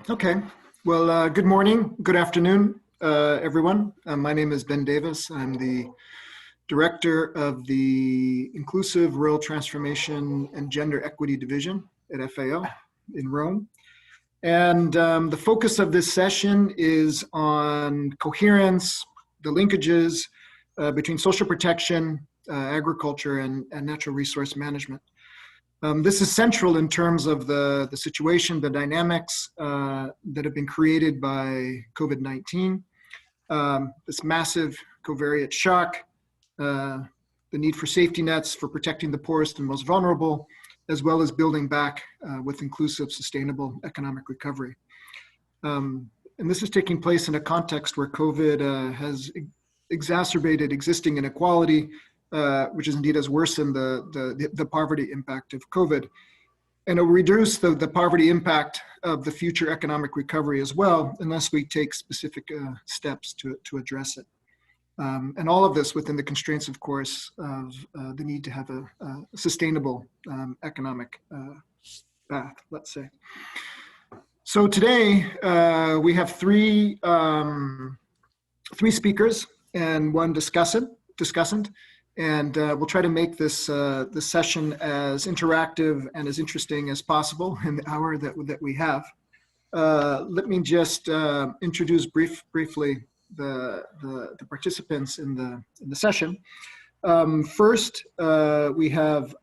Okay, well, good morning, good afternoon, everyone. My name is Ben Davis. I'm the Director of the Inclusive Rural Transformation and Gender Equity Division at FAO in Rome. And the focus of this session is on coherence, the linkages between social protection, agriculture, and natural resource management. This is central in terms of the situation, the dynamics that have been created by COVID-19, this massive covariate shock, the need for safety nets for protecting the poorest and most vulnerable, as well as building back with inclusive, sustainable economic recovery. And this is taking place in a context where COVID has exacerbated existing inequality, which is indeed has worsened the poverty impact of COVID. And it will reduce the poverty impact of the future economic recovery as well, unless we take specific steps to address it. And all of this within the constraints, of course, of the need to have a sustainable economic path, let's say. So today we have three speakers and one discussant. And we'll try to make this session as interactive and as interesting as possible in the hour that we have. Let me just introduce briefly the participants in the session. First, we have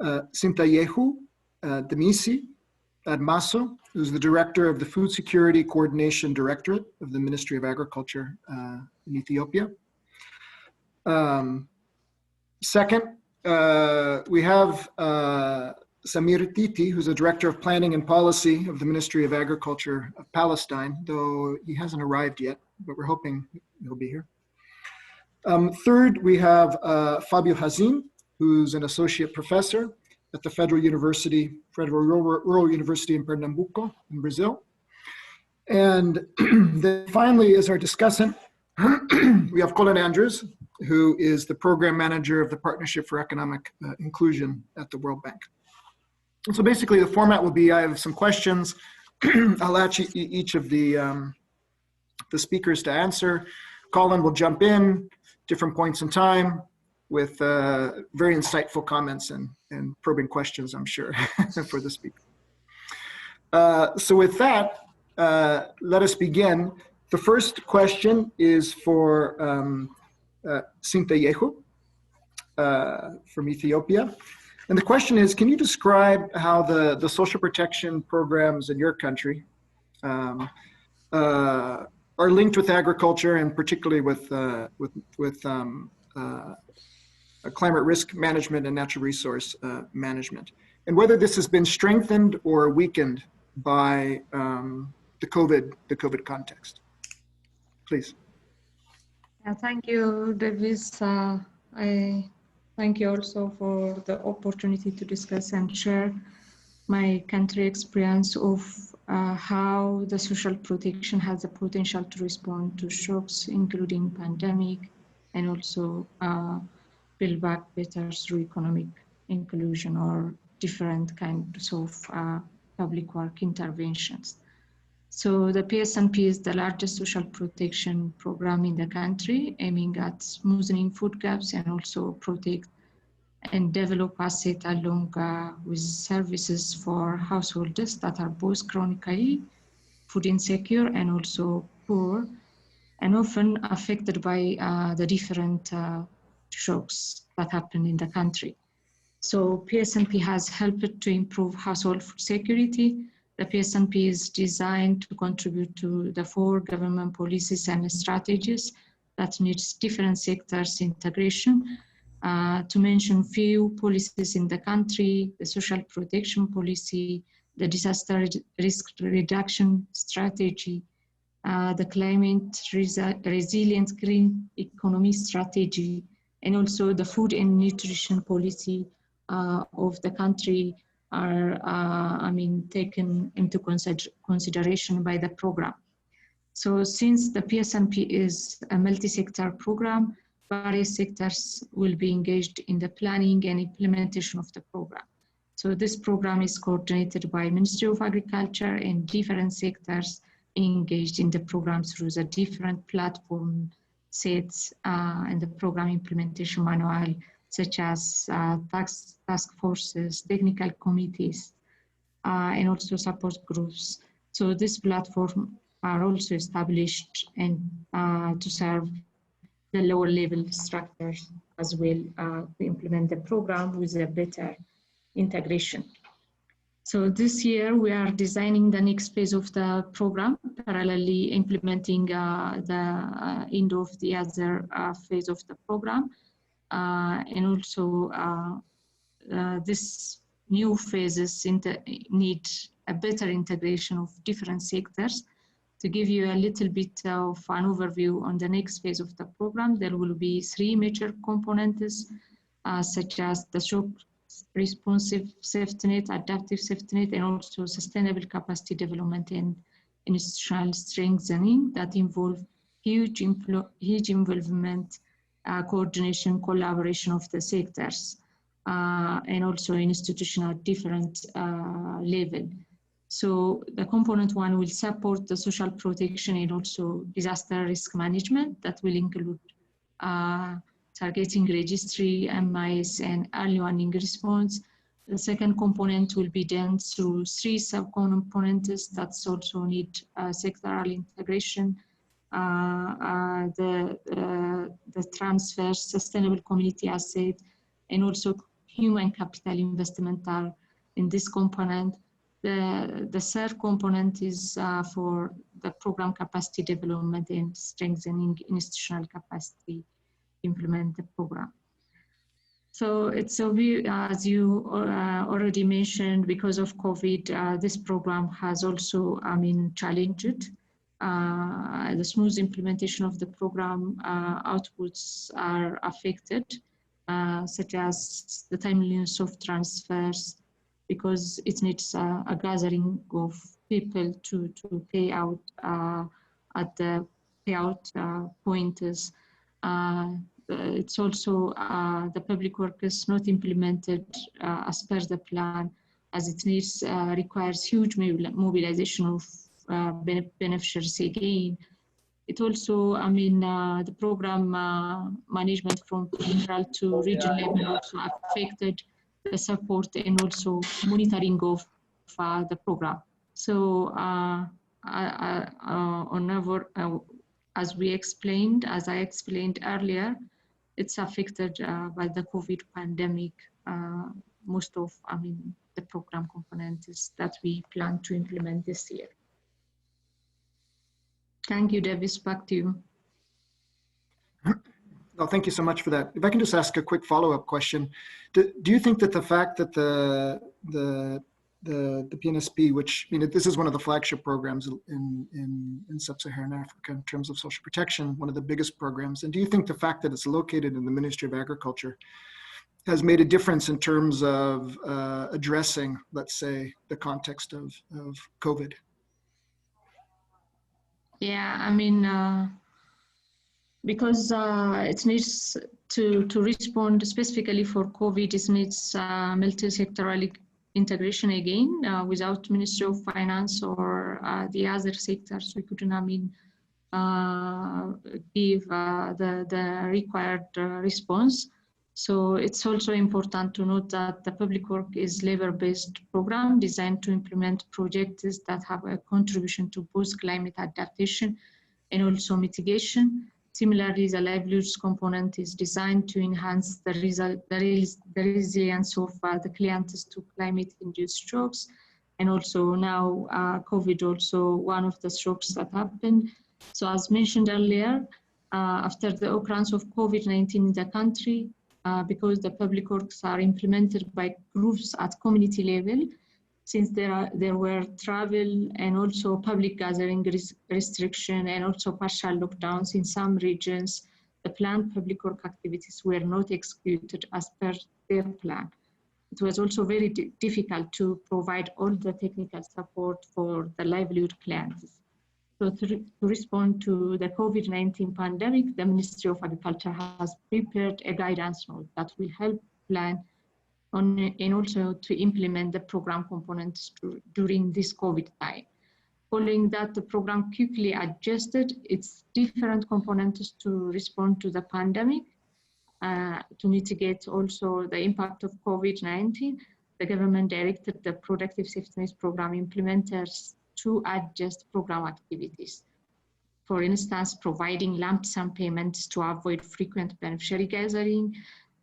Sintayehu Demissie Admasu, who's the Director of the Food Security Coordination Directorate of the Ministry of Agriculture in Ethiopia. Second, we have Titi, who's the Director of Planning and Policy of the Ministry of Agriculture of Palestine, though he hasn't arrived yet, but we're hoping he'll be here. Third, we have Fabio Hazin, who's an Associate Professor at the Federal Rural University in Pernambuco in Brazil. And then finally, as our discussant, we have Colin Andrews, who is the Program Manager of the Partnership for Economic Inclusion at the World Bank. And so basically the format will be, I have some questions. I'll ask each of the speakers to answer. Colin will jump in, different points in time, with very insightful comments and probing questions, I'm sure, for the speaker. So with that, let us begin. The first question is for Sintayehu from Ethiopia. And the question is, can you describe how the social protection programs in your country are linked with agriculture and particularly with climate risk management and natural resource management, and whether this has been strengthened or weakened by the COVID context? Please. Thank you, Davis. I thank you also for the opportunity to discuss and share my country experience of how the social protection has the potential to respond to shocks, including pandemic, and also build back better through economic inclusion or different kinds of public work interventions. So the PSNP is the largest social protection program in the country, aiming at smoothing food gaps and also protect and develop assets along with services for households that are both chronically food insecure and also poor, and often affected by the different shocks that happen in the country. So PSNP has helped to improve household food security. The PSNP is designed to contribute to the 4 government policies and strategies that needs different sectors integration. To mention few policies in the country: the social protection policy, the disaster risk reduction strategy, the climate resilient green economy strategy, and also the food and nutrition policy of the country are taken into consideration by the program. So since the PSNP is a multi-sector program, various sectors will be engaged in the planning and implementation of the program. So this program is coordinated by Ministry of Agriculture and different sectors engaged in the program through the different platform sets and the program implementation manual, such as task forces, technical committees, and also support groups. So this platform are also established and to serve the lower level structures as well to implement the program with a better integration. So this year we are designing the next phase of the program, parallelly implementing the end of the other phase of the program. And also this new phases need a better integration of different sectors. To give you a little bit of an overview on the next phase of the program, there will be 3 major components, such as the shock responsive safety net, adaptive safety net, and also sustainable capacity development and institutional strengthening that involve huge involvement, coordination, collaboration of the sectors, and also institutional different level. So the component 1 will support the social protection and also disaster risk management that will include targeting registry, MIS, and early warning response. The second component will be done through 3 sub-components that also need sectoral integration. The transfer, sustainable community asset, and also human capital investment are in this component. The third component is for the program capacity development and strengthening institutional capacity to implement the program. So it's obvious, as you already mentioned, because of COVID, this program has also, challenged. The smooth implementation of the program outputs are affected, such as the timeliness of transfers, because it needs a gathering of people to pay out at the payout pointers. It's also the public work is not implemented as per the plan, as it needs requires huge mobilization of beneficiaries again. It also, the program management from central to regional level also affected the support and also monitoring of the program. So as I explained earlier, it's affected by the COVID pandemic. Most of, the program components that we plan to implement this year. Thank you, Davis. Back to you. No, thank you so much for that. If I can just ask a quick follow-up question. Do you think that the fact that the PNSP, which, this is one of the flagship programs in sub-Saharan Africa in terms of social protection, one of the biggest programs, and do you think the fact that it's located in the Ministry of Agriculture has made a difference in terms of addressing, let's say, the context of COVID? Yeah, because it needs to respond specifically for COVID, it needs multi-sectoral integration again. Without Ministry of Finance or the other sectors, we couldn't, give the required response. So it's also important to note that the public work is labor-based program designed to implement projects that have a contribution to both climate adaptation and also mitigation. Similarly, the livelihoods component is designed to enhance the resilience of the clients to climate-induced shocks. And also now COVID also one of the shocks that happened. So as mentioned earlier, after the occurrence of COVID-19 in the country, because the public works are implemented by groups at community level, since there were travel and also public gathering restriction and also partial lockdowns in some regions, the planned public work activities were not executed as per their plan. It was also very difficult to provide all the technical support for the livelihood clients. So to respond to the COVID-19 pandemic, the Ministry of Agriculture has prepared a guidance note that will help plan and also to implement the program components during this COVID time. Following that, the program quickly adjusted its different components to respond to the pandemic, to mitigate also the impact of COVID-19. The government directed the productive safety net program implementers to adjust program activities. For instance, providing lump sum payments to avoid frequent beneficiary gathering,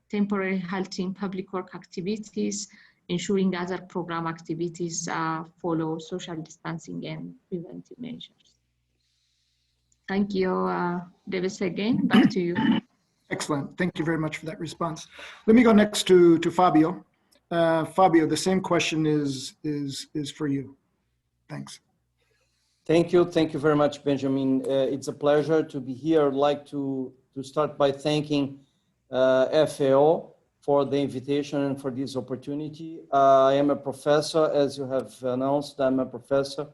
temporarily halting public work activities, ensuring other program activities follow social distancing and preventive measures. Thank you, Davis, again. Back to you. Excellent. Thank you very much for that response. Let me go next to Fabio. Fabio, the same question is for you. Thanks. Thank you very much, Benjamin. It's a pleasure to be here. I'd like to start by thanking FAO for the invitation and for this opportunity. I am a professor, as you have announced. I'm a professor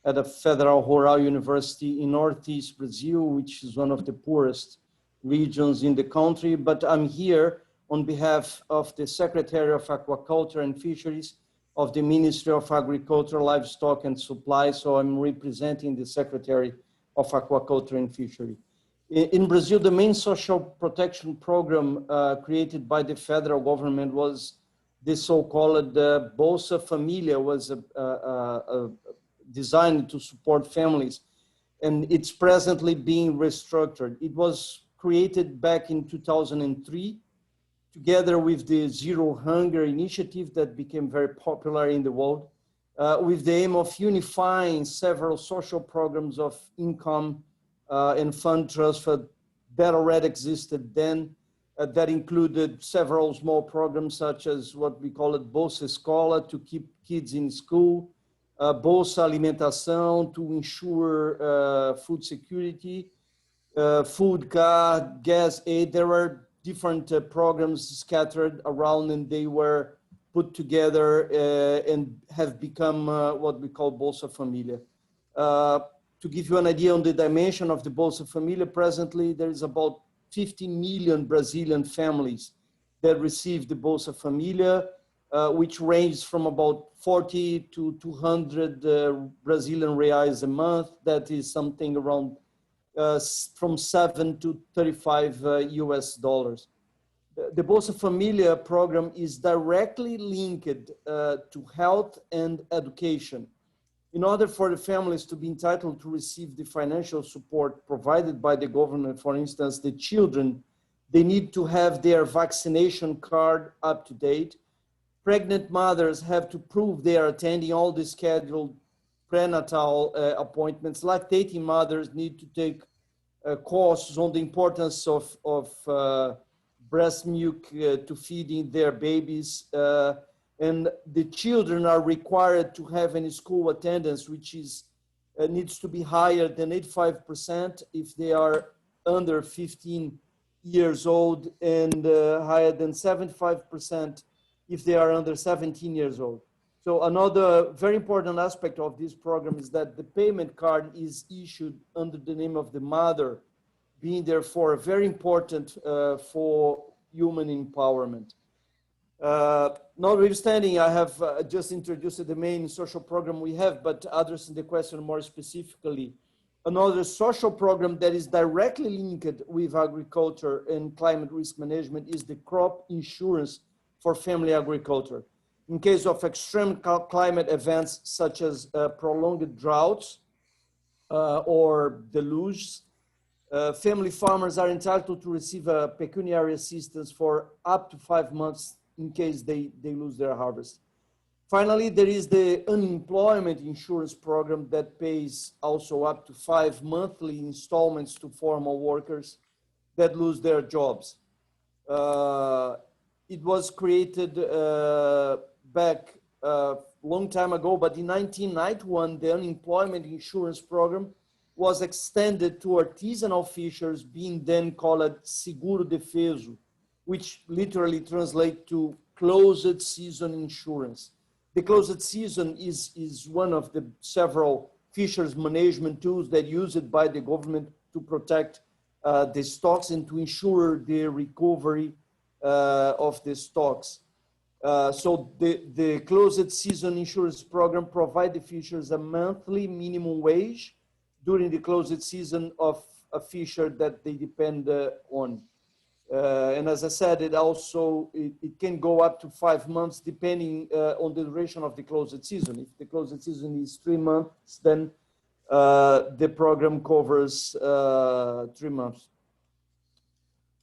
at a Federal Rural University in Northeast Brazil, which is one of the poorest regions in the country. But I'm here on behalf of the Secretary of Aquaculture and Fisheries of the Ministry of Agriculture, Livestock and Supply. So I'm representing the Secretary of Aquaculture and Fishery. In Brazil, the main social protection program created by the federal government was the so-called Bolsa Familia, was designed to support families, and it's presently being restructured. It was created back in 2003, together with the Zero Hunger initiative that became very popular in the world, with the aim of unifying several social programs of income and fund transfer that already existed then, that included several small programs such as what we call it Bolsa Escola, to keep kids in school, Bolsa Alimentação to ensure food security, food card, gas aid. There were different programs scattered around, and they were put together and have become what we call Bolsa Familia. To give you an idea on the dimension of the Bolsa Familia, presently there is about 15 million Brazilian families that receive the Bolsa Familia, which ranges from about 40 to 200 Brazilian reais a month. That is something around from 7 to 35 US dollars. The Bolsa Familia program is directly linked to health and education. In order for the families to be entitled to receive the financial support provided by the government, for instance, the children, they need to have their vaccination card up to date. Pregnant mothers have to prove they are attending all the scheduled prenatal appointments. Lactating mothers need to take courses on the importance of breast milk to feeding their babies. And the children are required to have any school attendance, which is needs to be higher than 85% if they are under 15 years old, and higher than 75% if they are under 17 years old. So another very important aspect of this program is that the payment card is issued under the name of the mother, being therefore very important for human empowerment. Notwithstanding, I have just introduced the main social program we have, but addressing the question more specifically, another social program that is directly linked with agriculture and climate risk management is the crop insurance for family agriculture. In case of extreme climate events such as prolonged droughts or deluges, family farmers are entitled to receive a pecuniary assistance for up to 5 months in case they lose their harvest. Finally, there is the unemployment insurance program that pays also up to 5 monthly installments to formal workers that lose their jobs. It was created back a long time ago, but in 1991, the unemployment insurance program was extended to artisanal fishers, being then called Seguro Defeso, which literally translates to closed season insurance. The closed season is one of the several fishers management tools that used by the government to protect the stocks and to ensure the recovery of the stocks. So the closed season insurance program provide the fishers a monthly minimum wage during the closed season of a fisher that they depend on. And as I said, it can go up to 5 months depending on the duration of the closed season. If the closed season is 3 months, then the program covers 3 months.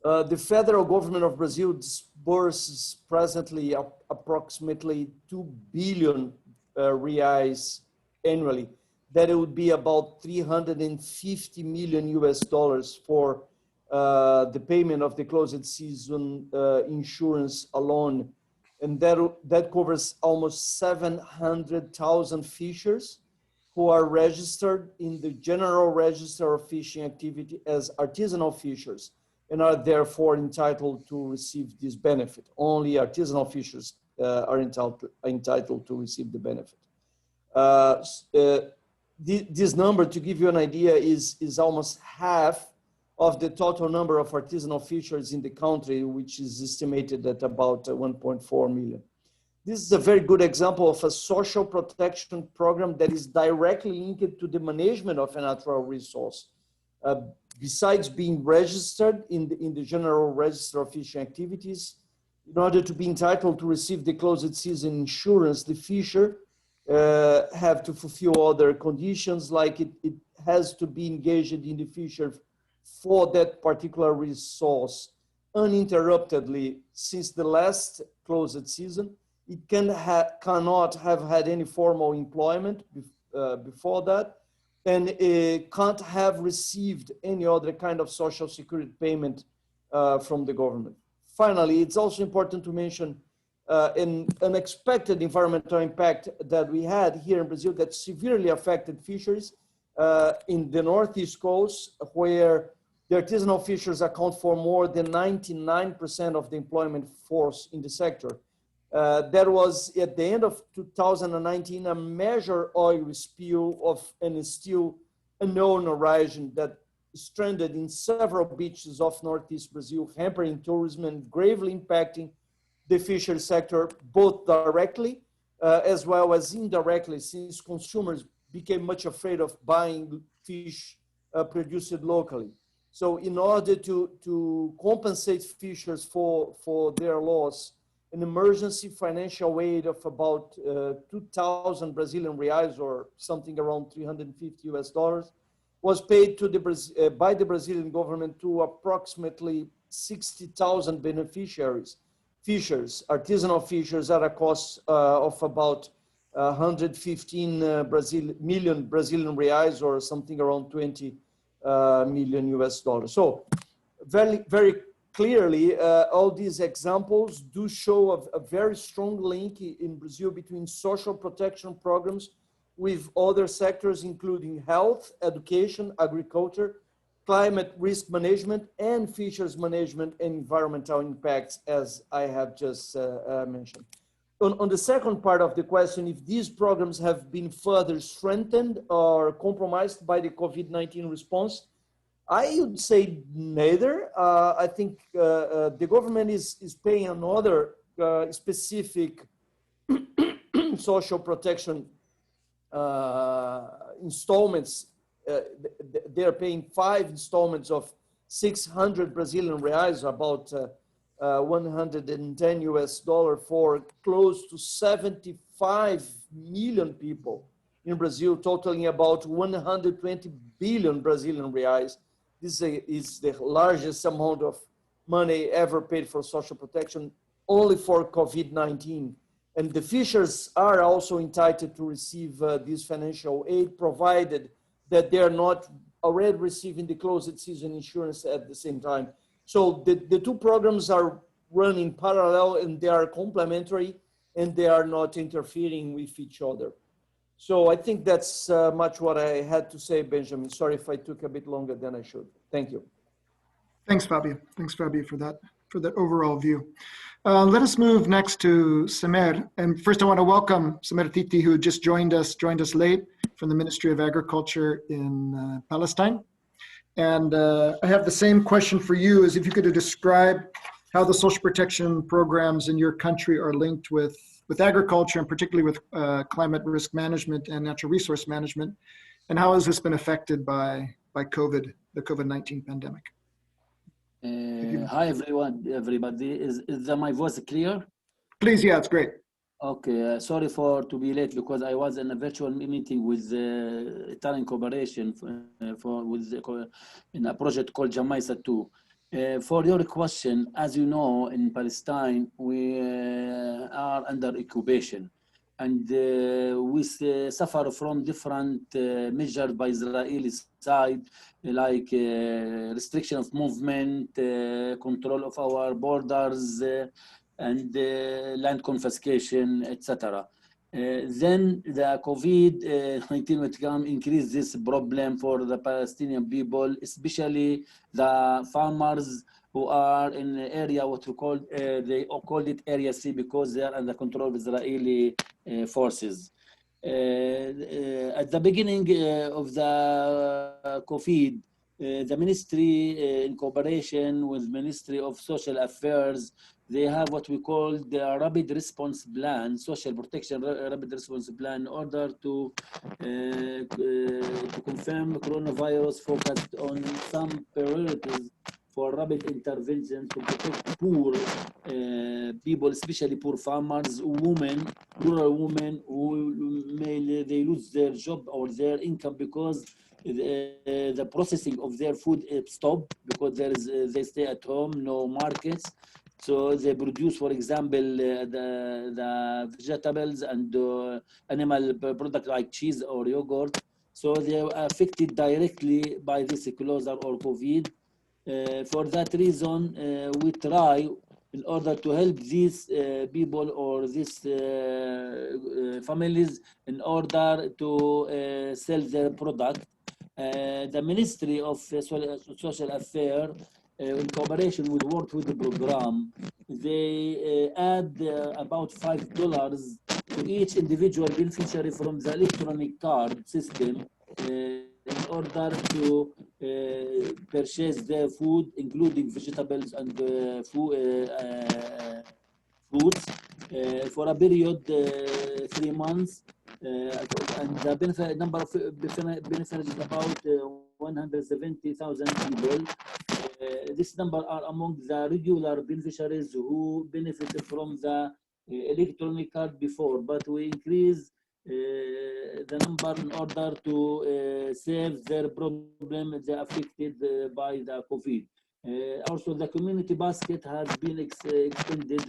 The federal government of Brazil disburses presently approximately 2 billion reais annually. That it would be about 350 million US dollars for the payment of the closed season insurance alone. And that covers almost 700,000 fishers who are registered in the General Register of Fishing Activity as artisanal fishers and are therefore entitled to receive this benefit. Only artisanal fishers are entitled to receive the benefit. This number, to give you an idea, is almost half of the total number of artisanal fishers in the country, which is estimated at about 1.4 million. This is a very good example of a social protection program that is directly linked to the management of a natural resource. Besides being registered in the General Register of Fishing Activities, in order to be entitled to receive the closed season insurance, the fisher have to fulfill other conditions, like it has to be engaged in the fisher for that particular resource uninterruptedly since the last closed season. It cannot have had any formal employment before that, and it can't have received any other kind of social security payment from the government. Finally, it's also important to mention an unexpected environmental impact that we had here in Brazil that severely affected fisheries in the Northeast coast, where the artisanal fishers account for more than 99% of the employment force in the sector. There was, at the end of 2019, a major oil spill and still unknown origin that stranded in several beaches of Northeast Brazil, hampering tourism and gravely impacting the fishery sector, both directly as well as indirectly, since consumers became much afraid of buying fish produced locally. So in order to compensate fishers for their loss, an emergency financial aid of about 2,000 Brazilian reais, or something around 350 US dollars, was paid to by the Brazilian government to approximately 60,000 beneficiaries, fishers, artisanal fishers, at a cost of about 115 million Brazilian reais, or something around 20 million US dollars. So very, very clearly, all these examples do show a very strong link in Brazil between social protection programs with other sectors, including health, education, agriculture, climate risk management, and fisheries management and environmental impacts, as I have just mentioned. On the second part of the question, if these programs have been further strengthened or compromised by the COVID-19 response, I would say neither. I think the government is paying another specific social protection installments. They're paying 5 installments of 600 Brazilian reais, about 110 US dollar, for close to 75 million people in Brazil, totaling about 120 billion Brazilian reais. This is the largest amount of money ever paid for social protection, only for COVID-19. And the fishers are also entitled to receive this financial aid, provided that they are not already receiving the closed season insurance at the same time. So the two programs are running parallel, and they are complementary, and they are not interfering with each other. So I think that's much what I had to say, Benjamin. Sorry if I took a bit longer than I should. Thank you. Thanks, Fabio. Thanks, Fabio, for that overall view. Let us move next to Samer. And first I want to welcome Samer Titi, who just joined us late from the Ministry of Agriculture in Palestine. And I have the same question for you, as if you could describe how the social protection programs in your country are linked with agriculture, and particularly with climate risk management and natural resource management, and how has this been affected by COVID, the COVID-19 pandemic? Hi everyone, everybody. Is my voice clear? Please, yeah, it's great. Okay, sorry to be late because I was in a virtual meeting with Italian Cooperation in a project called Jamaisa 2. For your question, as you know, in Palestine, we are under occupation, and we suffer from different measures by Israeli side, like restriction of movement, control of our borders, and land confiscation, etc. Then the COVID-19 would come increase this problem for the Palestinian people, especially the farmers who are in the area what we call, they called it Area C because they are under control of Israeli forces. At the beginning of the COVID, the ministry in cooperation with Ministry of Social Affairs, they have what we call the rapid response plan, social protection rapid response plan, in order to confirm coronavirus focused on some priorities for rapid intervention to protect poor people, especially poor farmers, women, rural women who they lose their job or their income because the processing of their food stopped because they stay at home, no markets. So they produce, for example, the vegetables and animal products like cheese or yogurt. So they are affected directly by this closure or COVID. For that reason, we try in order to help these people or these families in order to sell their product. The Ministry of Social Affairs, in cooperation with work with the program, they add about $5 to each individual beneficiary from the electronic card system in order to purchase their food, including vegetables and fruits, for a period 3 months, and the benefit number of beneficiaries is about 170,000 people. This number are among the regular beneficiaries who benefited from the electronic card before, but we increase the number in order to save their problem they affected by the COVID. Also, the community basket has been extended.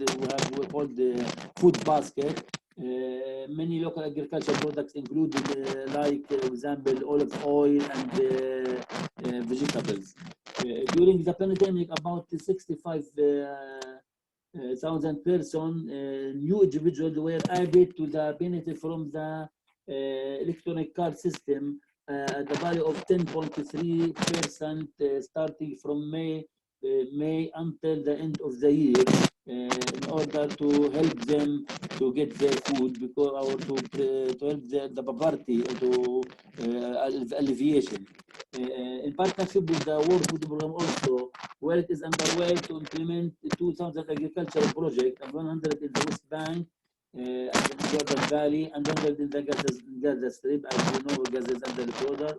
We call the food basket. Many local agricultural products, including like, for example, olive oil and vegetables. During the pandemic, about 65,000 persons, new individuals were added to the benefit from the electronic card system at the value of 10.3% starting from May until the end of the year, in order to help them to get their food, because or to help the poverty, to alleviation. In partnership with the World Food Program also, work is underway to implement 2,000 agricultural projects, and 100 in the West Bank, and Jordan Valley, and 100 in the Gaza Strip. As you know, Gaza is under the closure.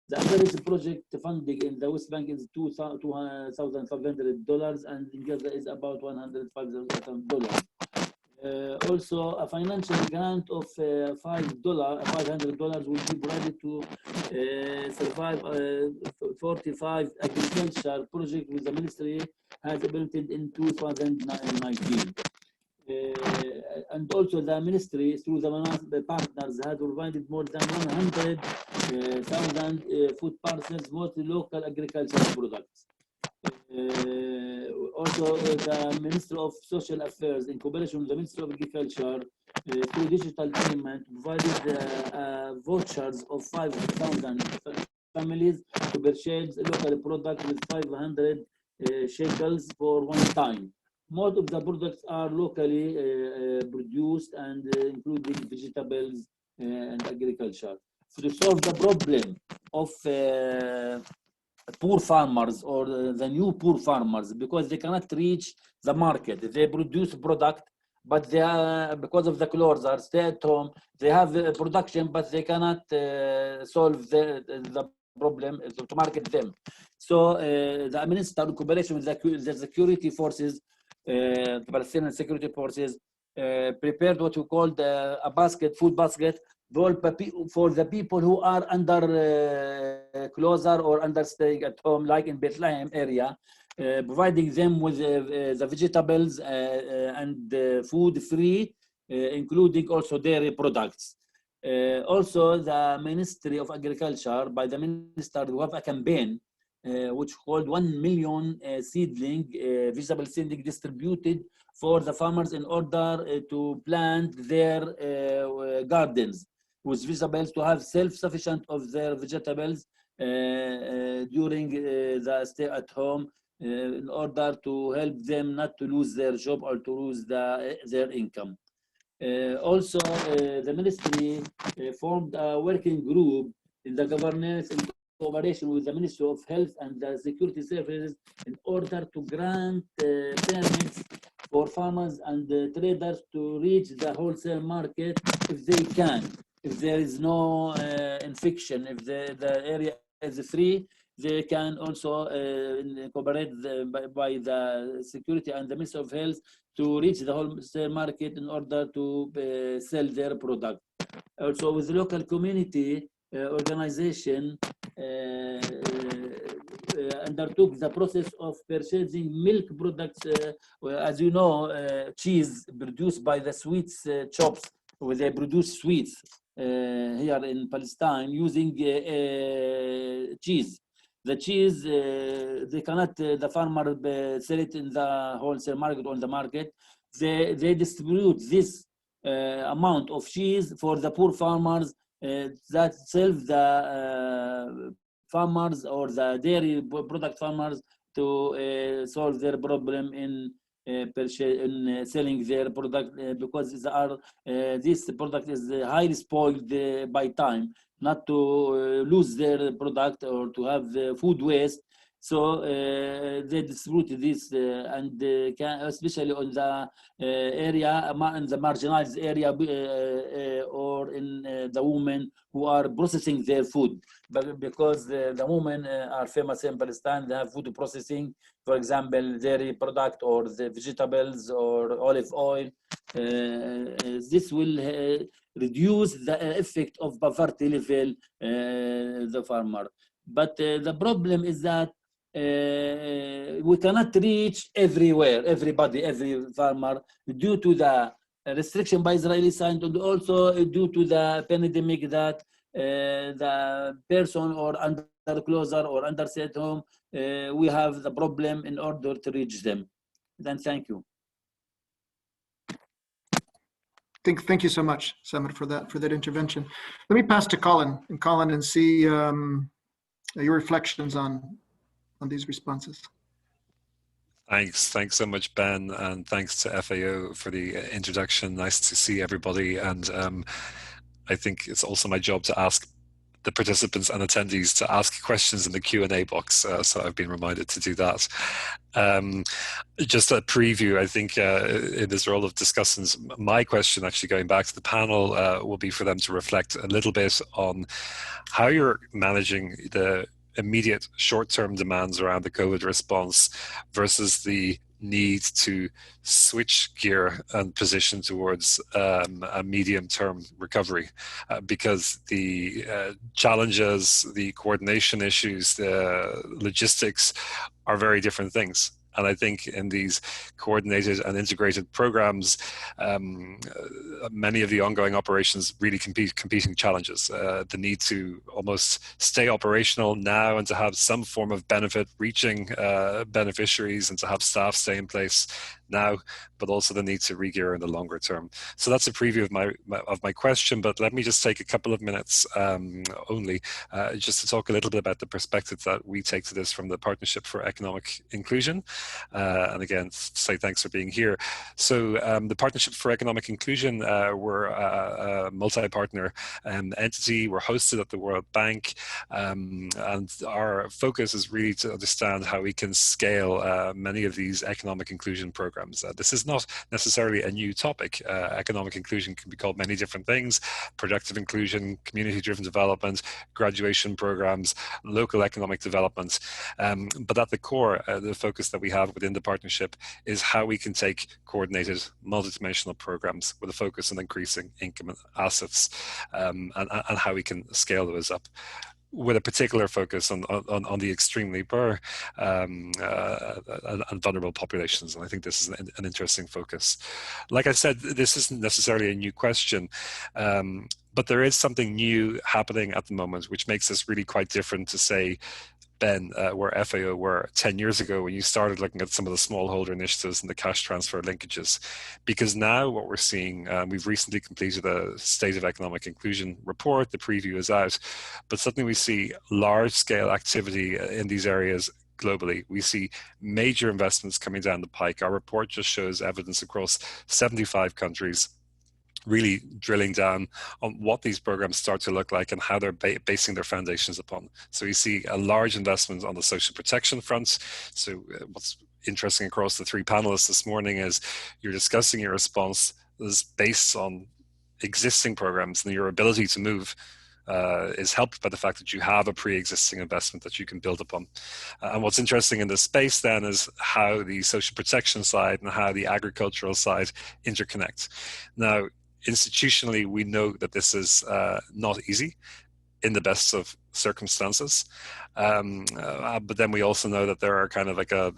The average project funding in the West Bank is $2,500, and in Gaza is about $105,000. Also, a financial grant of $500 will be provided to survive 45 agriculture projects with the ministry has implemented in 2019. And also the ministry, through the partners, had provided more than 100,000 food parcels, mostly local agricultural products. Also, the Ministry of Social Affairs, in cooperation with the Ministry of Agriculture, through digital payment, provided vouchers of 5,000 families to purchase local product with 500 shekels for one time. Most of the products are locally produced, and including vegetables and agriculture. So to solve the problem of poor farmers or the new poor farmers, because they cannot reach the market. They produce product, but they are, because of the closure, stay at home, they have production, but they cannot solve the problem to market them. So the minister, in cooperation with the security forces, the Palestinian security forces, prepared what we call a basket, food basket, for the people who are under closer or under staying at home, like in Bethlehem area, providing them with the vegetables and food free, including also dairy products. Also, the Ministry of Agriculture, by the minister, we have a campaign which called 1 million vegetable seedling distributed for the farmers in order to plant their gardens with vegetables, to have self-sufficient of their vegetables during the stay at home, in order to help them not to lose their job or to lose their income. Also, the ministry formed a working group in the governance in cooperation with the Ministry of Health and the Security Services in order to grant permits for farmers and traders to reach the wholesale market if they can. If there is no infection, if the area is free, they can also cooperate by the security and the Ministry of Health to reach the wholesale market in order to sell their product. Also, with the local community organization, undertook the process of purchasing milk products. As you know, cheese produced by the sweets shops, where they produce sweets here in Palestine using cheese. The cheese, they cannot, the farmer sell it in the wholesale market or on the market. They distribute this amount of cheese for the poor farmers that sell the farmers or the dairy product farmers to solve their problem in selling their product, because this product is highly spoiled by time, not to lose their product or to have food waste. So they distribute this and especially on the area, in the marginalized area, or in the women who are processing their food. But because the women are famous in Palestine, they have food processing, for example, dairy product or the vegetables or olive oil. This will reduce the effect of poverty level, the farmer. But the problem is that we cannot reach everywhere, everybody, every farmer, due to the restriction by Israeli side, and also due to the pandemic that the person or under closer or under stay at home, we have the problem in order to reach them. Then thank you. Thank you so much, Samir, for that intervention. Let me pass to Colin and see your reflections on these responses. Thanks so much, Ben, and thanks to FAO for the introduction. Nice to see everybody, and I think it's also my job to ask the participants and attendees to ask questions in the Q&A box, so I've been reminded to do that. Just a preview, I think in this role of discussants, my question actually going back to the panel will be for them to reflect a little bit on how you're managing the immediate short-term demands around the COVID response versus the need to switch gear and position towards a medium-term recovery, because the challenges, the coordination issues, the logistics are very different things. And I think in these coordinated and integrated programs, many of the ongoing operations really competing challenges. The need to almost stay operational now and to have some form of benefit reaching beneficiaries and to have staff stay in place now, but also the need to re-gear in the longer term. So that's a preview of my question, but let me just take a couple of minutes only just to talk a little bit about the perspective that we take to this from the Partnership for Economic Inclusion. And again, say thanks for being here. So the Partnership for Economic Inclusion, we're a multi-partner entity. We're hosted at the World Bank, and our focus is really to understand how we can scale many of these economic inclusion programs. This is not necessarily a new topic. Economic inclusion can be called many different things: productive inclusion, community-driven development, graduation programs, local economic development. But at the core, the focus that we have within the partnership is how we can take coordinated multidimensional programs with a focus on increasing income and assets, and how we can scale those up, with a particular focus on the extremely poor and vulnerable populations. And I think this is an interesting focus. Like I said, this isn't necessarily a new question, but there is something new happening at the moment, which makes this really quite different to, say, Ben, where FAO were 10 years ago when you started looking at some of the smallholder initiatives and the cash transfer linkages. Because now what we're seeing, we've recently completed a State of Economic Inclusion report, the preview is out, but suddenly we see large scale activity in these areas globally. We see major investments coming down the pike. Our report just shows evidence across 75 countries, really drilling down on what these programs start to look like and how they're basing their foundations upon. So you see a large investment on the social protection front. So what's interesting across the three panelists this morning is you're discussing your response is based on existing programs, and your ability to move is helped by the fact that you have a pre-existing investment that you can build upon. And what's interesting in this space then is how the social protection side and how the agricultural side interconnect. Now, institutionally, we know that this is not easy in the best of circumstances, but then we also know that there are kind of like a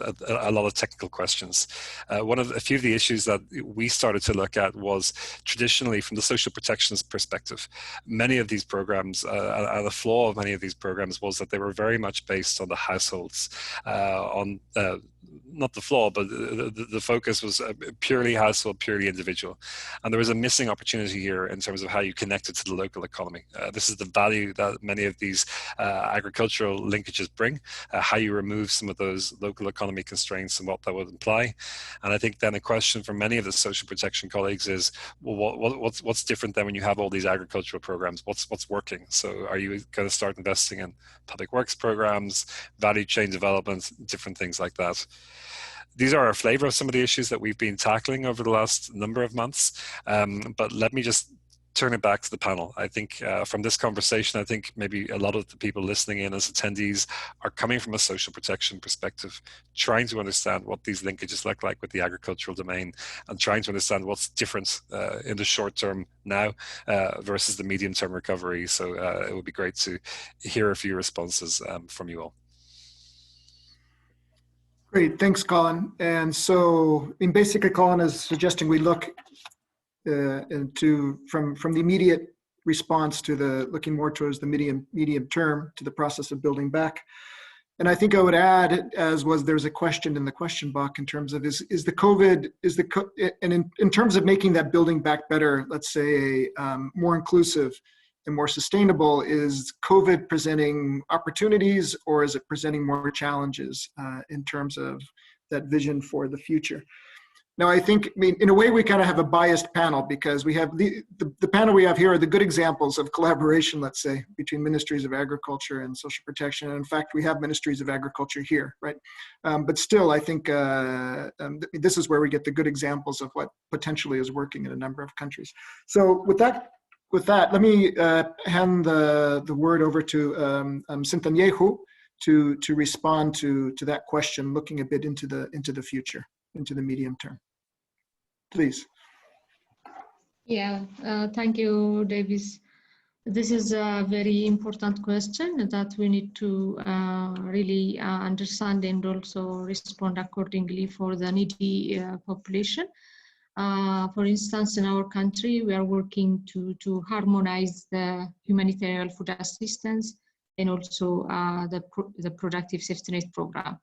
lot of technical questions. A few of the issues that we started to look at was traditionally from the social protections perspective. Many of these programs, the flaw of many of these programs was that they were very much based on the households, not the flaw, but the focus was purely household, purely individual. And there was a missing opportunity here in terms of how you connect it to the local economy. This is the value that many of these agricultural linkages bring, how you remove some of those local economy constraints and what that would imply. And I think then a question for many of the social protection colleagues is, well, what's different then when you have all these agricultural programs? What's working? So are you going to start investing in public works programs, value chain development, different things like that? These are a flavor of some of the issues that we've been tackling over the last number of months. But let me just turn it back to the panel. I think from this conversation, I think maybe a lot of the people listening in as attendees are coming from a social protection perspective, trying to understand what these linkages look like with the agricultural domain, and trying to understand what's different in the short term now versus the medium term recovery. So it would be great to hear a few responses from you all. Great, thanks, Colin. And so, basically, Colin is suggesting we look from the immediate response to looking more towards the medium term to the process of building back. And I think I would add, there's a question in the question box in terms of in terms of making that building back better, let's say more inclusive and more sustainable, is COVID presenting opportunities, or is it presenting more challenges in terms of that vision for the future? Now, I think, in a way, we kind of have a biased panel, because we have the panel we have here are the good examples of collaboration, let's say, between ministries of agriculture and social protection. And in fact, we have ministries of agriculture here, right? But still, I think this is where we get the good examples of what potentially is working in a number of countries. So with that, let me hand the word over to Sintayehu to respond to that question, looking a bit into the future, into the medium term. Please. Yeah, thank you, Davis. This is a very important question that we need to really understand and also respond accordingly for the needy population. For instance, in our country, we are working to harmonize the humanitarian food assistance and also the productive safety net program.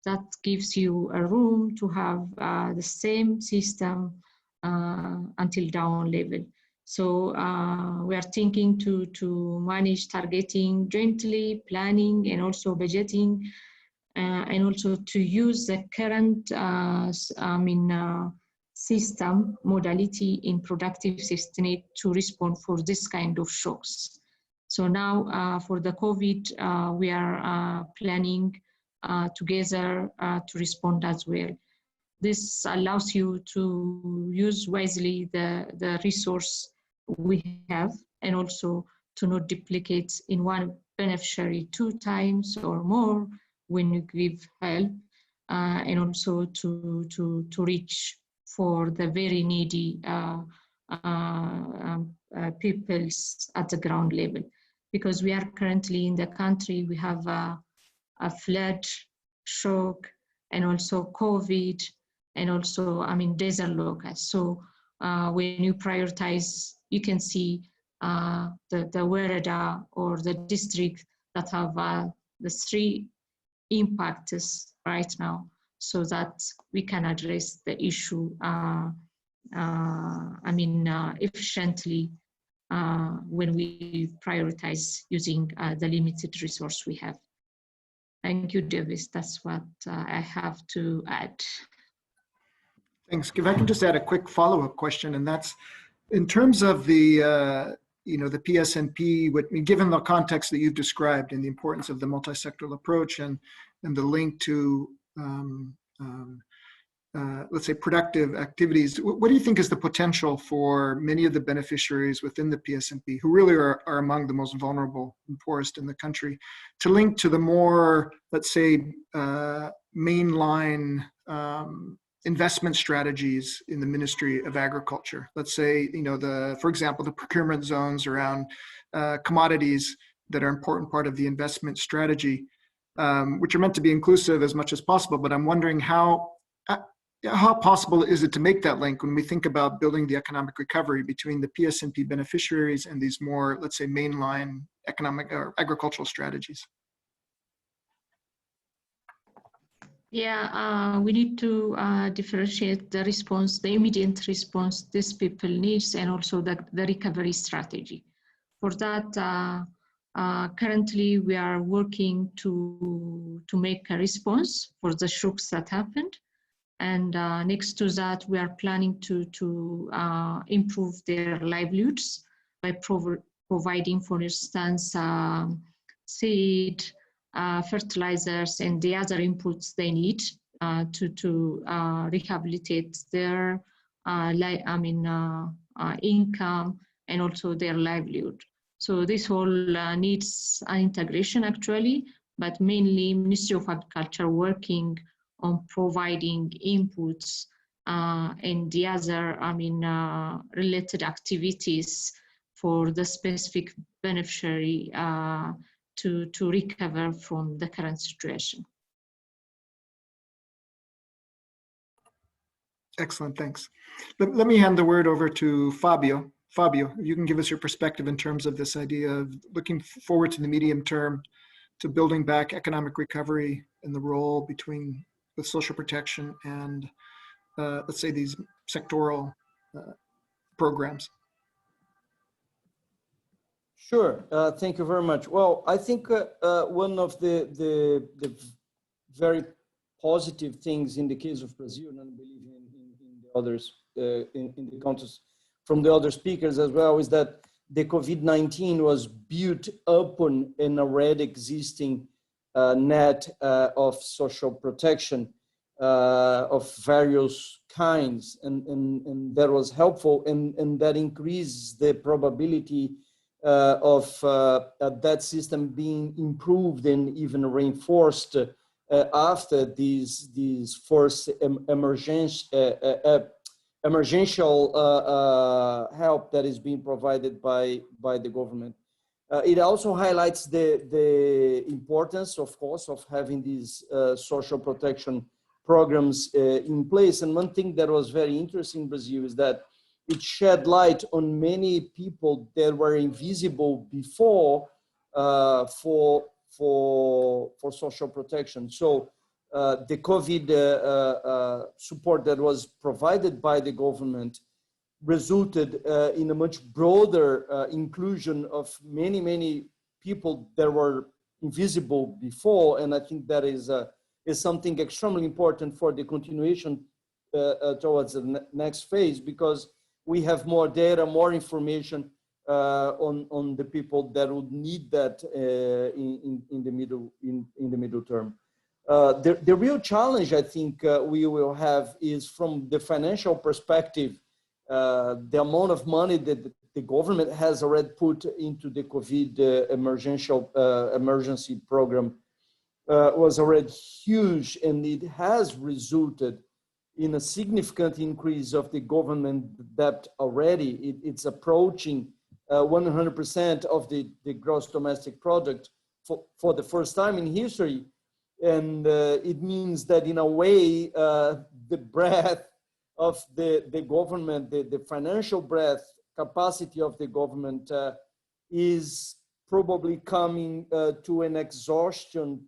that gives you a room to have the same system until down level. So we are thinking to manage targeting jointly, planning, and also budgeting, and also to use the current system modality in productive safety net to respond for this kind of shocks. So now for the COVID, we are planning together to respond as well. This allows you to use wisely the resource we have, and also to not duplicate in one beneficiary 2 times or more when you give help, and also to reach for the very needy peoples at the ground level. Because we are currently in the country, we have a flood, shock, and also COVID, and also, desert locusts. So when you prioritize, you can see the Wereda or the district that have the 3 impacts right now, so that we can address the issue efficiently when we prioritize using the limited resource we have. Thank you, Davis. That's what I have to add. Thanks. If I can just add a quick follow-up question, and that's in terms of the the PSNP, given the context that you've described and the importance of the multi-sectoral approach and the link to let's say productive activities, what do you think is the potential for many of the beneficiaries within the PSNP, who really are among the most vulnerable and poorest in the country, to link to the more, let's say, mainline investment strategies in the Ministry of Agriculture? Let's say, for example, the procurement zones around commodities that are an important part of the investment strategy, which are meant to be inclusive as much as possible. But I'm wondering how possible is it to make that link when we think about building the economic recovery between the PSNP beneficiaries and these more, let's say, mainline economic or agricultural strategies? Yeah, we need to differentiate the response, the immediate response these people needs, and also the recovery strategy. For that, currently we are working to make a response for the shocks that happened. And next to that, we are planning to improve their livelihoods by providing, for instance, seed, fertilizers, and the other inputs they need to rehabilitate their income and also their livelihood. So this all needs an integration actually, but mainly Ministry of Agriculture working on providing inputs and the other related activities for the specific beneficiary to recover from the current situation. Excellent, thanks. Let me hand the word over to Fabio. Fabio, you can give us your perspective in terms of this idea of looking forward to the medium term to building back economic recovery and the role between the social protection and let's say these sectoral programs. Sure, thank you very much. Well, I think one of the very positive things in the case of Brazil, and I believe in the others, in the context from the other speakers as well, is that the COVID-19 was built upon an already existing net of social protection of various kinds, and that was helpful, and that increases the probability of that system being improved and even reinforced after these first emergential help that is being provided by the government. It also highlights the importance, of course, of having these social protection programs in place. And one thing that was very interesting in Brazil is that it shed light on many people that were invisible before for social protection. So the COVID support that was provided by the government resulted in a much broader inclusion of many people that were invisible before, and I think that is something extremely important for the continuation towards the next phase, because we have more data, more information on the people that would need that in the middle term. The real challenge I think we will have is from the financial perspective. The amount of money that the government has already put into the COVID emergency program was already huge, and it has resulted in a significant increase of the government debt already. It's approaching 100% of the gross domestic product for the first time in history. And it means that in a way, the breadth of the government, the financial breadth capacity of the government is probably coming to an exhaustion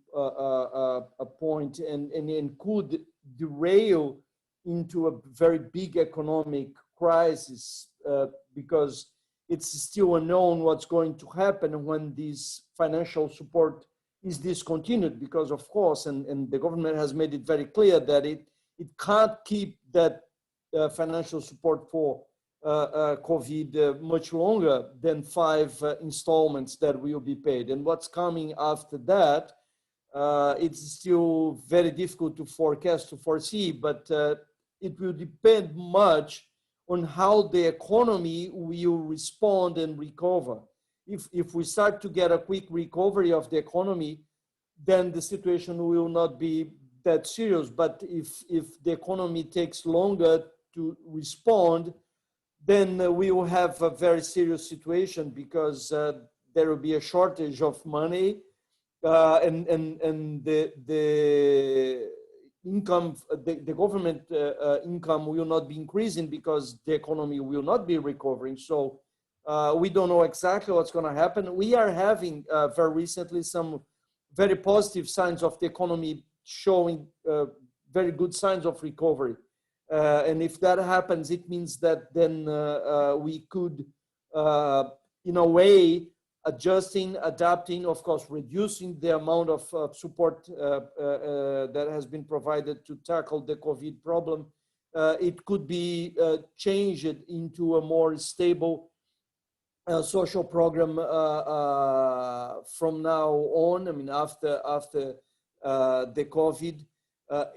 point and could derail into a very big economic crisis because it's still unknown what's going to happen when this financial support is discontinued, because of course, and the government has made it very clear that it can't keep that financial support for COVID much longer than 5 installments that will be paid. And what's coming after that, it's still very difficult to forecast, to foresee, but it will depend much on how the economy will respond and recover. If we start to get a quick recovery of the economy, then the situation will not be that serious. But if the economy takes longer to respond, then we will have a very serious situation, because there will be a shortage of money, and the income, the government income will not be increasing because the economy will not be recovering. So we don't know exactly what's going to happen. We are having very recently some very positive signs of the economy showing very good signs of recovery. And if that happens, it means that then we could, in a way, adapting, of course, reducing the amount of support that has been provided to tackle the COVID problem. It could be changed into a more stable social program from now on. I mean, after the COVID,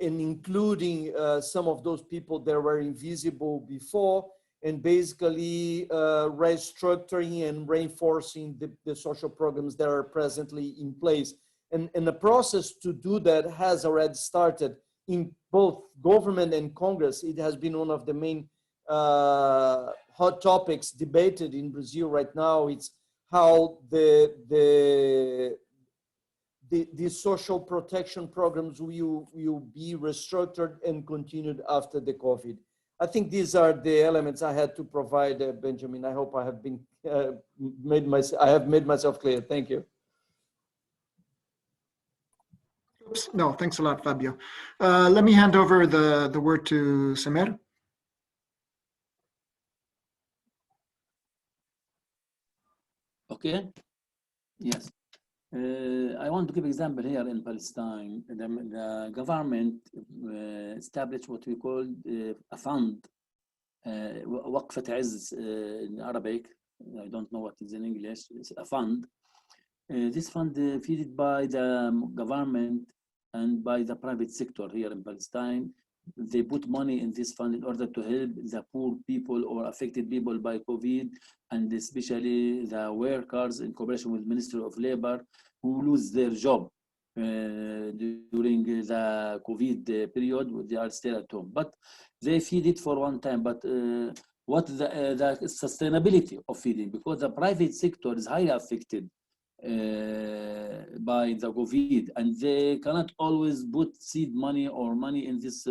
and including some of those people that were invisible before, and basically restructuring and reinforcing the social programs that are presently in place. And the process to do that has already started in both government and Congress. It has been one of the main hot topics debated in Brazil right now. It's how the social protection programs will be restructured and continued after the COVID. I think these are the elements I had to provide, Benjamin. I hope I have been made myself clear. Thank you. Oops, no, thanks a lot, Fabio. Let me hand over the word to Samer. Okay. Yes. I want to give example here in Palestine. The government established what we call a fund, وقفة عز in Arabic. I don't know what is in English. It's a fund. This fund funded by the government and by the private sector here in Palestine. They put money in this fund in order to help the poor people or affected people by COVID, and especially the workers in cooperation with Ministry of Labor who lose their job during the COVID period. They are still at home, but they feed it for one time. But what the sustainability of feeding, because the private sector is highly affected by the COVID, and they cannot always put seed money or money in this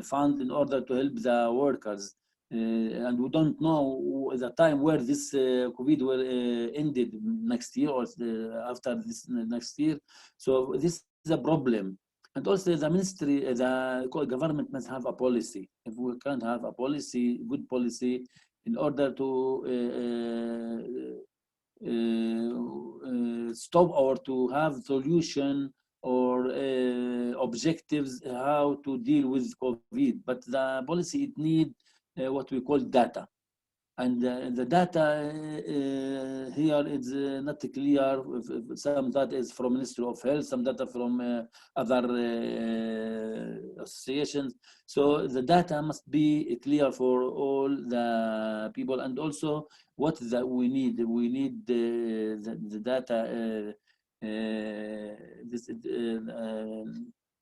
fund in order to help the workers. And we don't know the time where this COVID will ended next year or after this next year. So this is a problem. And also the ministry, the government must have a policy. If we can't have a policy, good policy, in order to stop or to have solution or objectives how to deal with COVID. But the policy, it need what we call data. And the data here is not clear. Some data is from Ministry of Health, some data from other associations. So the data must be clear for all the people. And also what that we need the data,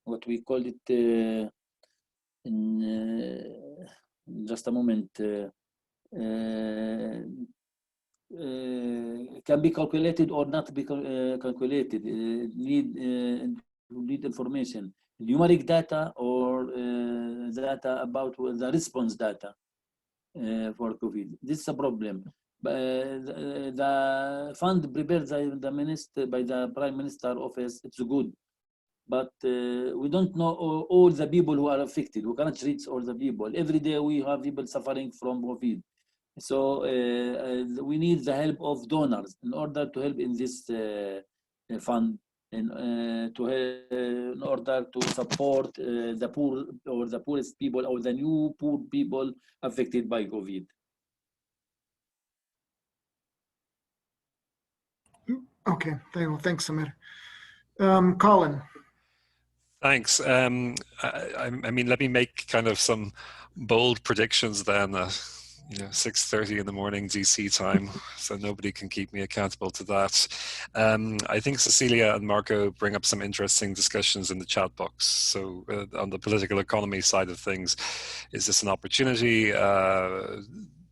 what we call it, just a moment, can be calculated or not be calculated. Need information, numeric data or data about the response data for COVID. This is a problem. The fund prepared by the Prime Minister office, it's good. But we don't know all the people who are affected. We cannot reach all the people. Every day we have people suffering from COVID. So we need the help of donors in order to help in this fund, in order to support the poor or the poorest people or the new poor people affected by COVID. Okay, thanks, Samir. Colin. Thanks. I mean, let me make kind of some bold predictions then. 6:30 in the morning DC time, so nobody can keep me accountable to that. I think Cecilia and Marco bring up some interesting discussions in the chat box. So on the political economy side of things, is this an opportunity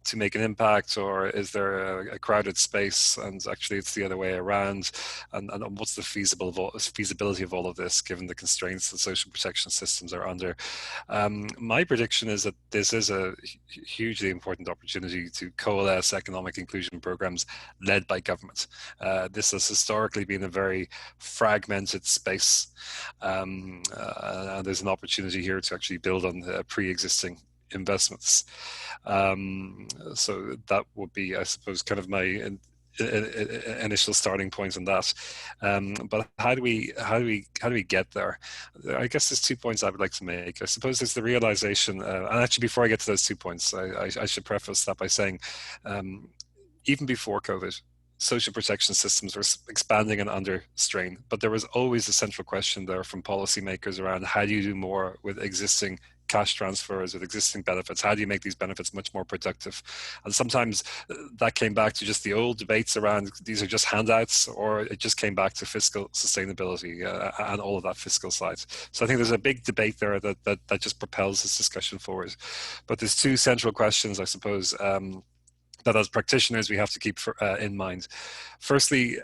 to make an impact, or is there a crowded space and actually it's the other way around? And what's the feasibility of all of this given the constraints that social protection systems are under? My prediction is that this is a hugely important opportunity to coalesce economic inclusion programs led by government. This has historically been a very fragmented space, and there's an opportunity here to actually build on the pre-existing investments. So that would be, I suppose, kind of my initial starting point on that. But how do we get there? I guess there's 2 points I would like to make. I suppose there's the realization, and actually before I get to those 2 points, I should preface that by saying, even before COVID, social protection systems were expanding and under strain, but there was always a central question there from policymakers around how do you do more with existing cash transfers, with existing benefits? How do you make these benefits much more productive? And sometimes that came back to just the old debates around these are just handouts, or it just came back to fiscal sustainability and all of that fiscal side. So I think there's a big debate there that just propels this discussion forward. But there's 2 central questions, I suppose, that as practitioners we have to keep in mind. Firstly,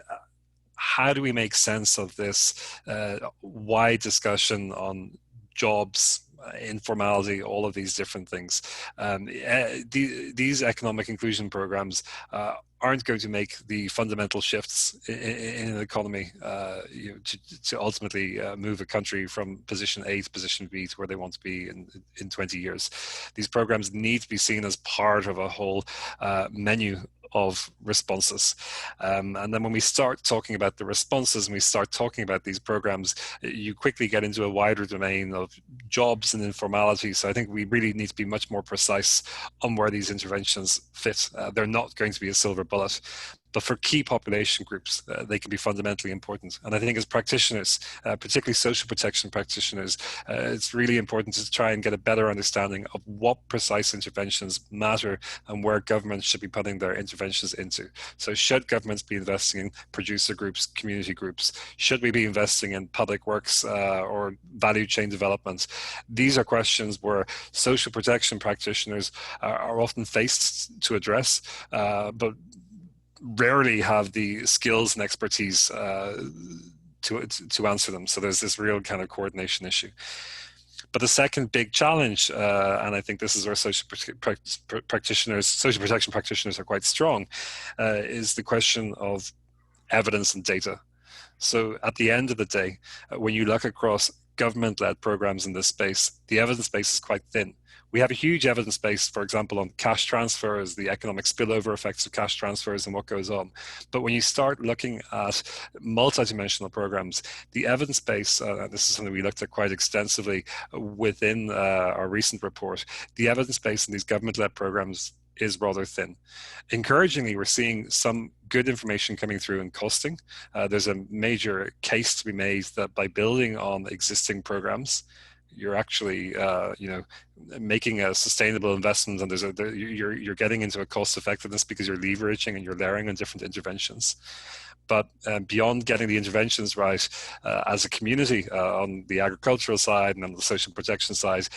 how do we make sense of this wide discussion on jobs, informality, all of these different things? These economic inclusion programs aren't going to make the fundamental shifts in an economy to ultimately move a country from position A to position B to where they want to be in 20 years. These programs need to be seen as part of a whole menu of responses. And then when we start talking about the responses and we start talking about these programs, you quickly get into a wider domain of jobs and informality. So I think we really need to be much more precise on where these interventions fit. They're not going to be a silver bullet. But for key population groups, they can be fundamentally important. And I think as practitioners, particularly social protection practitioners, it's really important to try and get a better understanding of what precise interventions matter and where governments should be putting their interventions into. So should governments be investing in producer groups, community groups? Should we be investing in public works or value chain development? These are questions where social protection practitioners are often faced to address, but rarely have the skills and expertise to answer them. So there's this real kind of coordination issue. But the second big challenge, and I think this is where social protection practitioners are quite strong, is the question of evidence and data. So at the end of the day, when you look across government-led programs in this space, the evidence base is quite thin. We have a huge evidence base, for example, on cash transfers, the economic spillover effects of cash transfers and what goes on. But when you start looking at multidimensional programs, the evidence base, this is something we looked at quite extensively within our recent report, the evidence base in these government-led programs is rather thin. Encouragingly, we're seeing some good information coming through in costing. There's a major case to be made that by building on existing programs, you're actually, making a sustainable investment, and you're getting into a cost effectiveness because you're leveraging and you're layering on different interventions. But beyond getting the interventions right, as a community on the agricultural side and on the social protection side,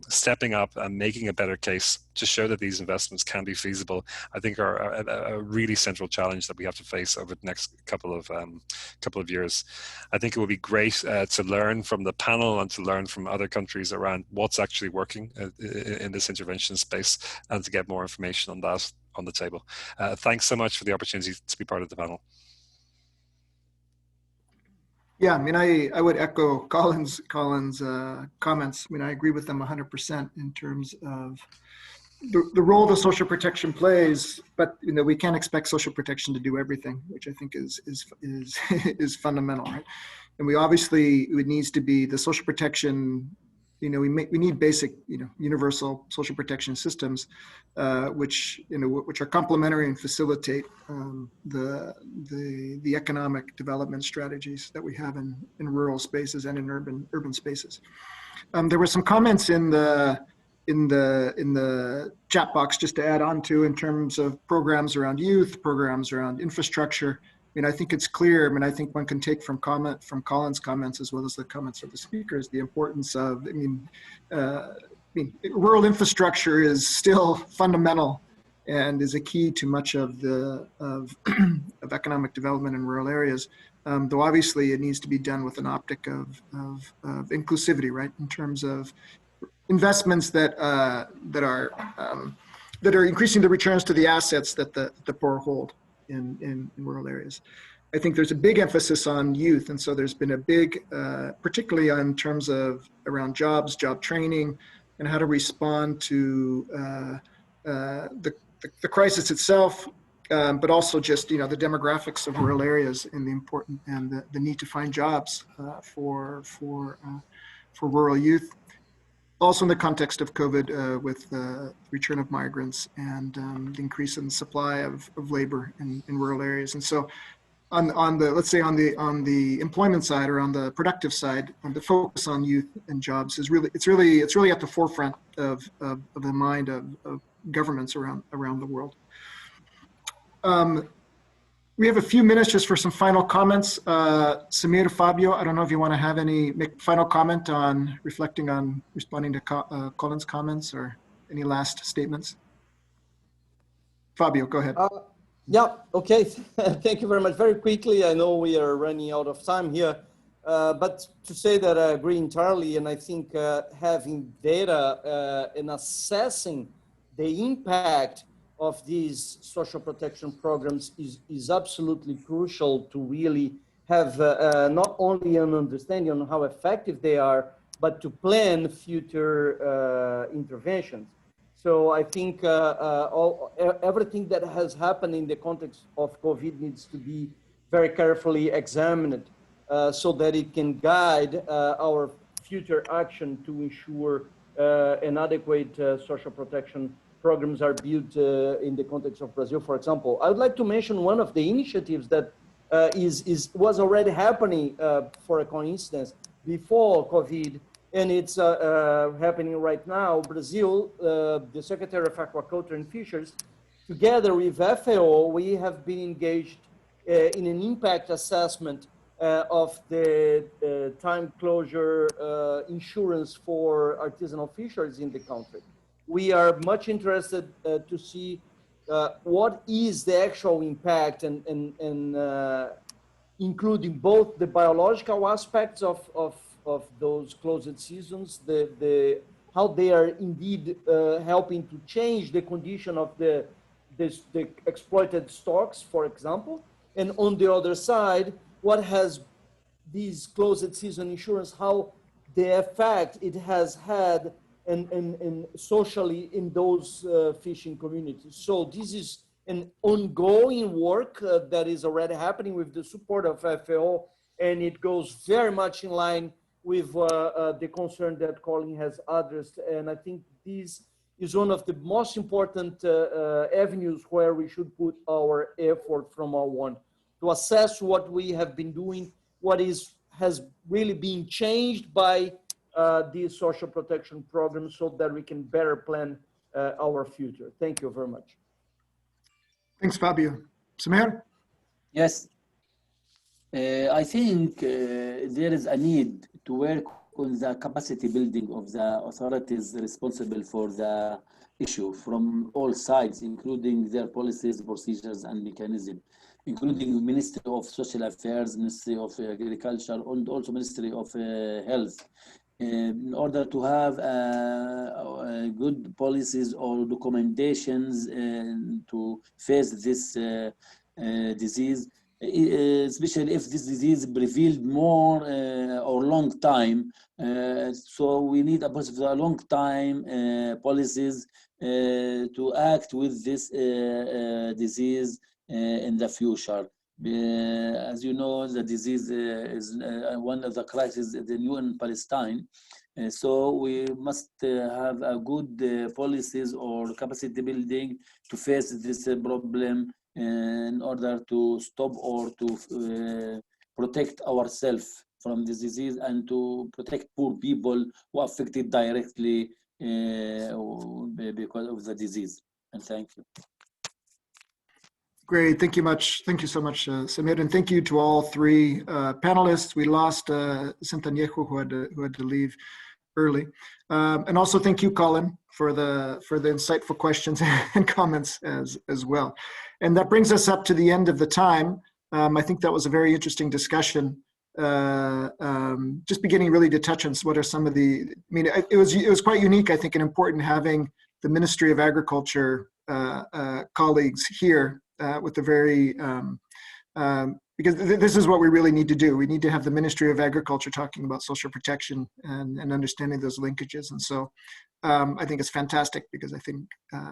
stepping up and making a better case to show that these investments can be feasible, I think are a really central challenge that we have to face over the next couple of years. I think it would be great to learn from the panel and to learn from other countries around what's actually working in this intervention space, and to get more information on that on the table. Thanks so much for the opportunity to be part of the panel. Yeah, I mean, I would echo Colin's comments. I mean, I agree with them 100% in terms of the role the social protection plays, but we can't expect social protection to do everything, which I think is fundamental, right? And we obviously, it needs to be the social protection. We need basic, universal social protection systems, which are complementary and facilitate the economic development strategies that we have in rural spaces and in urban spaces. There were some comments in the chat box just to add on to, in terms of programs around youth, programs around infrastructure. I mean, I think it's clear. I mean, I think one can take from Colin's comments, as well as the comments of the speakers, the importance of, rural infrastructure is still fundamental and is a key to much of of economic development in rural areas. Though obviously it needs to be done with an optic of inclusivity, right? In terms of investments that are increasing the returns to the assets that the poor hold in rural areas. I think there's a big emphasis on youth, and so there's been a big, particularly in terms of around jobs, job training, and how to respond to the crisis itself, but also just the demographics of rural areas and the need to find jobs for rural youth. Also in the context of COVID, with the return of migrants and the increase in the supply of labor in rural areas. And so on the employment side, or on the productive side, the focus on youth and jobs is really at the forefront of the mind of governments around the world. We have a few minutes just for some final comments. Samir, Fabio, I don't know if you want to make final comment on responding to Colin's comments, or any last statements. Fabio, go ahead. Yeah, okay. Thank you very much. Very quickly, I know we are running out of time here, but to say that I agree entirely, and I think having data and assessing the impact of these social protection programs is absolutely crucial to really have not only an understanding on how effective they are, but to plan future interventions. So I think everything that has happened in the context of COVID needs to be very carefully examined so that it can guide our future action to ensure an adequate social protection programs are built in the context of Brazil, for example. I would like to mention one of the initiatives that was already happening, for a coincidence, before COVID, and it's happening right now. Brazil, the Secretary of Aquaculture and Fisheries, together with FAO, we have been engaged in an impact assessment of the time closure insurance for artisanal fisheries in the country. We are much interested to see what is the actual impact, and including both the biological aspects of those closed seasons, how they are indeed helping to change the condition of the exploited stocks, for example, and on the other side, what has these closed season insurance, how the effect it has had and socially in those fishing communities. So this is an ongoing work that is already happening with the support of FAO, and it goes very much in line with the concern that Colin has addressed. And I think this is one of the most important avenues where we should put our effort from now on to assess what we have been doing, what has really been changed by these social protection programs so that we can better plan our future. Thank you very much. Thanks, Fabio. Samir? Yes, I think there is a need to work on the capacity building of the authorities responsible for the issue from all sides, including their policies, procedures, and mechanisms, including Ministry of Social Affairs, Ministry of Agriculture, and also Ministry of Health, in order to have good policies or recommendations to face this disease, especially if this disease prevailed more or long time. So we need a long time policies to act with this disease in the future. As you know, the disease is one of the crises the new in Palestine. So we must have a good policies or capacity building to face this problem in order to stop or to protect ourselves from this disease and to protect poor people who are affected directly because of the disease. And thank you. Great, thank you much. Thank you so much, Samir, and thank you to all three panelists. We lost Sintayehu, who had to leave early, and also thank you, Colin, for the insightful questions and comments as well. And that brings us up to the end of the time. I think that was a very interesting discussion. Just beginning really to touch on what are some of the. I mean, it was quite unique, I think, and important having the Ministry of Agriculture colleagues here. With the very, because this is what we really need to do. We need to have the Ministry of Agriculture talking about social protection and understanding those linkages. And so I think it's fantastic because I think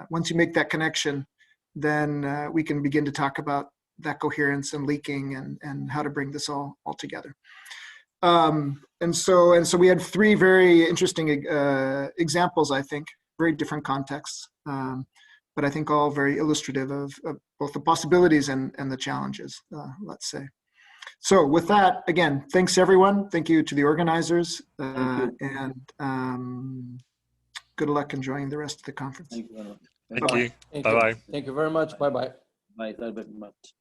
once you make that connection, then we can begin to talk about that coherence and leaking and how to bring this all together. And so we had three very interesting examples, I think, very different contexts. But I think all very illustrative of both the possibilities and the challenges, let's say. So with that, again, thanks everyone. Thank you to the organizers, and good luck enjoying the rest of the conference. Thank you very much. Thank you. Bye-bye. Thank you very much. Bye-bye. Bye very much.